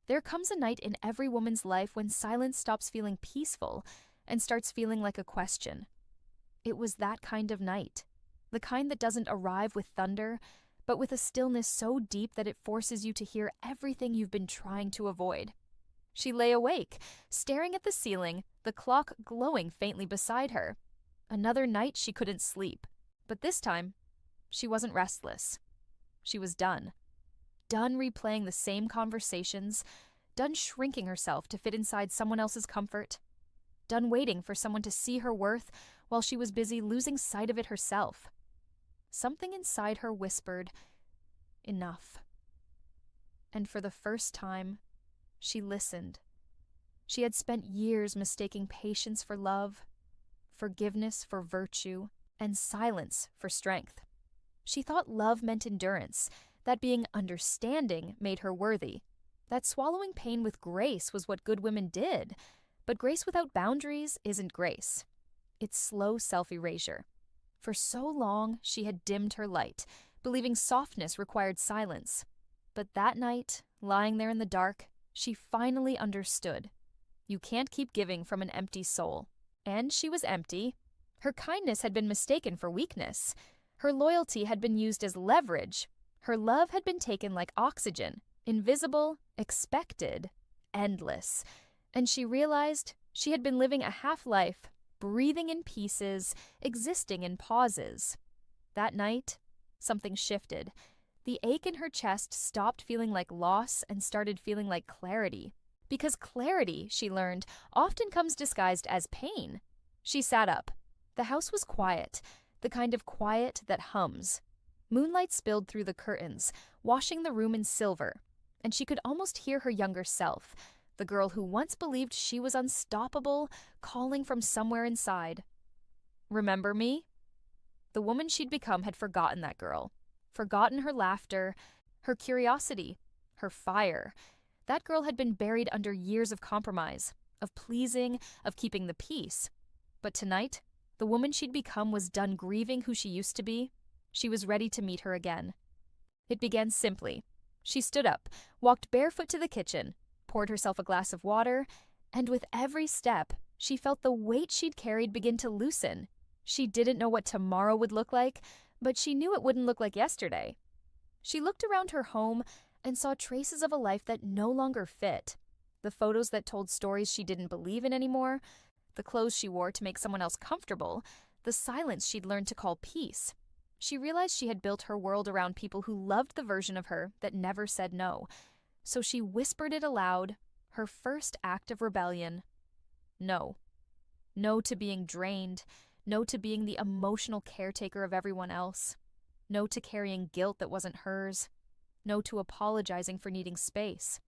There comes a night in every woman's life when silence stops feeling peaceful and starts feeling like a question. It was that kind of night. The kind that doesn't arrive with thunder, but with a stillness so deep that it forces you to hear everything you've been trying to avoid. She lay awake, staring at the ceiling, the clock glowing faintly beside her. Another night she couldn't sleep, but this time, she wasn't restless. She was done. Done replaying the same conversations, done shrinking herself to fit inside someone else's comfort, done waiting for someone to see her worth while she was busy losing sight of it herself. Something inside her whispered, "Enough." And for the first time, she listened. She had spent years mistaking patience for love, forgiveness for virtue, and silence for strength. She thought love meant endurance, that being understanding made her worthy, that swallowing pain with grace was what good women did. But grace without boundaries isn't grace. It's slow self-erasure. For so long, she had dimmed her light, believing softness required silence. But that night, lying there in the dark, she finally understood. You can't keep giving from an empty soul. And she was empty. Her kindness had been mistaken for weakness. Her loyalty had been used as leverage. Her love had been taken like oxygen, invisible, expected, endless. And she realized she had been living a half-life, breathing in pieces, existing in pauses. That night, something shifted. The ache in her chest stopped feeling like loss and started feeling like clarity. Because clarity, she learned, often comes disguised as pain. She sat up. The house was quiet, the kind of quiet that hums. Moonlight spilled through the curtains, washing the room in silver, and she could almost hear her younger self, the girl who once believed she was unstoppable, calling from somewhere inside. Remember me? The woman she'd become had forgotten that girl, forgotten her laughter, her curiosity, her fire. That girl had been buried under years of compromise, of pleasing, of keeping the peace. But tonight, the woman she'd become was done grieving who she used to be. She was ready to meet her again. It began simply. She stood up, walked barefoot to the kitchen, poured herself a glass of water, and with every step, she felt the weight she'd carried begin to loosen. She didn't know what tomorrow would look like, but she knew it wouldn't look like yesterday. She looked around her home and saw traces of a life that no longer fit. The photos that told stories she didn't believe in anymore, the clothes she wore to make someone else comfortable, the silence she'd learned to call peace. She realized she had built her world around people who loved the version of her that never said no. So she whispered it aloud, her first act of rebellion. No. No to being drained. No to being the emotional caretaker of everyone else. No to carrying guilt that wasn't hers. No to apologizing for needing space.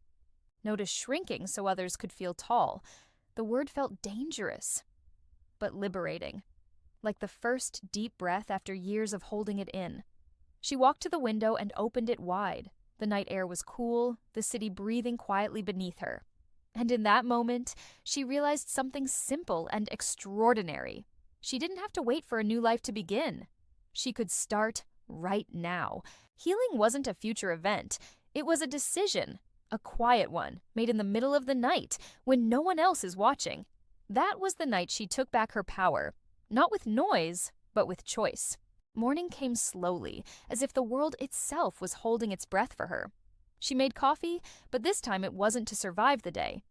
No to shrinking so others could feel tall. The word felt dangerous, but liberating. Like the first deep breath after years of holding it in. She walked to the window and opened it wide. The night air was cool, the city breathing quietly beneath her. And in that moment, she realized something simple and extraordinary. She didn't have to wait for a new life to begin. She could start right now. Healing wasn't a future event. It was a decision, a quiet one, made in the middle of the night, when no one else is watching. That was the night she took back her power. Not with noise, but with choice. Morning came slowly, as if the world itself was holding its breath for her. She made coffee, but this time it wasn't to survive the day.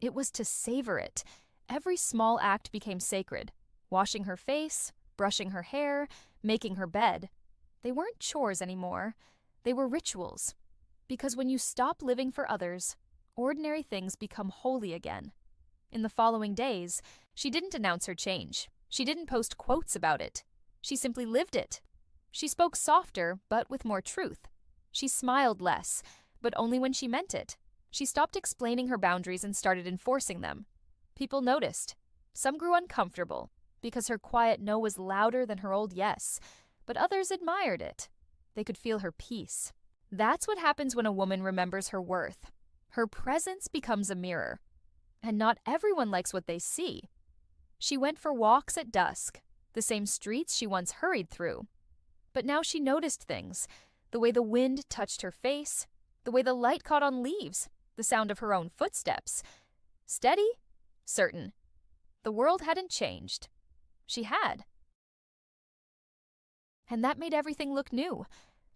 It was to savor it. Every small act became sacred. Washing her face, brushing her hair, making her bed. They weren't chores anymore. They were rituals. Because when you stop living for others, ordinary things become holy again. In the following days, she didn't announce her change. She didn't post quotes about it. She simply lived it. She spoke softer, but with more truth. She smiled less, but only when she meant it. She stopped explaining her boundaries and started enforcing them. People noticed. Some grew uncomfortable, because her quiet no was louder than her old yes, but others admired it. They could feel her peace. That's what happens when a woman remembers her worth. Her presence becomes a mirror. And not everyone likes what they see. She went for walks at dusk, the same streets she once hurried through. But now she noticed things, the way the wind touched her face, the way the light caught on leaves, The sound of her own footsteps. Steady? Certain. The world hadn't changed. She had. And that made everything look new.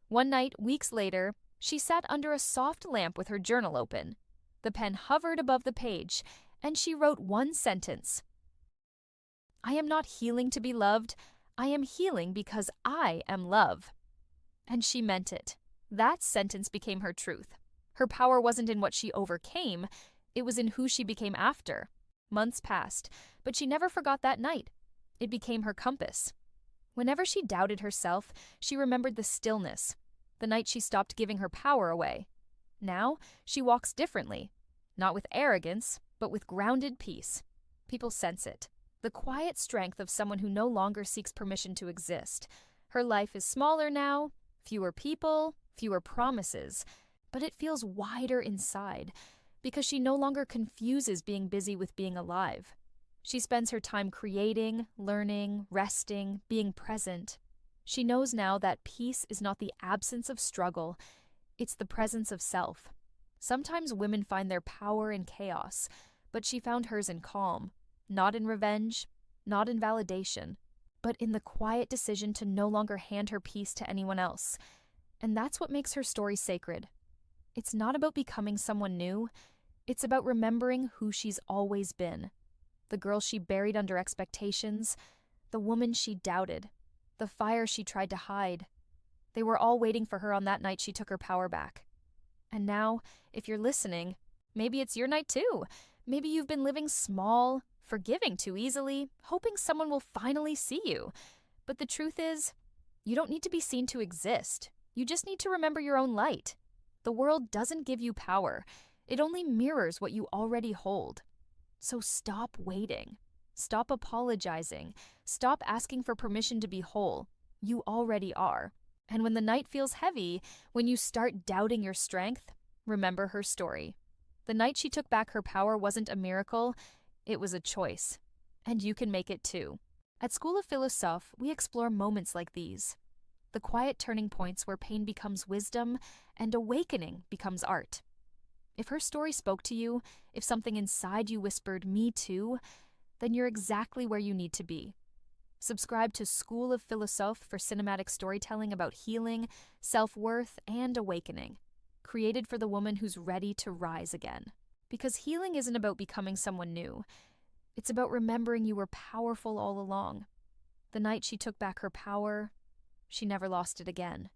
One night, weeks later, she sat under a soft lamp with her journal open. The pen hovered above the page, and she wrote one sentence. I am not healing to be loved. I am healing because I am love. And she meant it. That sentence became her truth. Her power wasn't in what she overcame, it was in who she became after. Months passed, but she never forgot that night. It became her compass. Whenever she doubted herself, she remembered the stillness, the night she stopped giving her power away. Now, she walks differently. Not with arrogance, but with grounded peace. People sense it. The quiet strength of someone who no longer seeks permission to exist. Her life is smaller now, fewer people, fewer promises, but it feels wider inside because she no longer confuses being busy with being alive. She spends her time creating, learning, resting, being present. She knows now that peace is not the absence of struggle, it's the presence of self. Sometimes women find their power in chaos, but she found hers in calm, not in revenge, not in validation, but in the quiet decision to no longer hand her peace to anyone else. And that's what makes her story sacred. It's not about becoming someone new, it's about remembering who she's always been. The girl she buried under expectations, the woman she doubted, the fire she tried to hide. They were all waiting for her on that night she took her power back. And now, if you're listening, maybe it's your night too. Maybe you've been living small, forgiving too easily, hoping someone will finally see you. But the truth is, you don't need to be seen to exist. You just need to remember your own light. The world doesn't give you power. It only mirrors what you already hold. So stop waiting. Stop apologizing. Stop asking for permission to be whole. You already are. And when the night feels heavy, when you start doubting your strength, remember her story. The night she took back her power wasn't a miracle, it was a choice. And you can make it too. At School of Philosophe, we explore moments like these. The quiet turning points where pain becomes wisdom and awakening becomes art. If her story spoke to you, if something inside you whispered, "Me too," then you're exactly where you need to be. Subscribe to School of Philosophe for cinematic storytelling about healing, self-worth, and awakening. Created for the woman who's ready to rise again. Because healing isn't about becoming someone new. It's about remembering you were powerful all along. The night she took back her power, she never lost it again.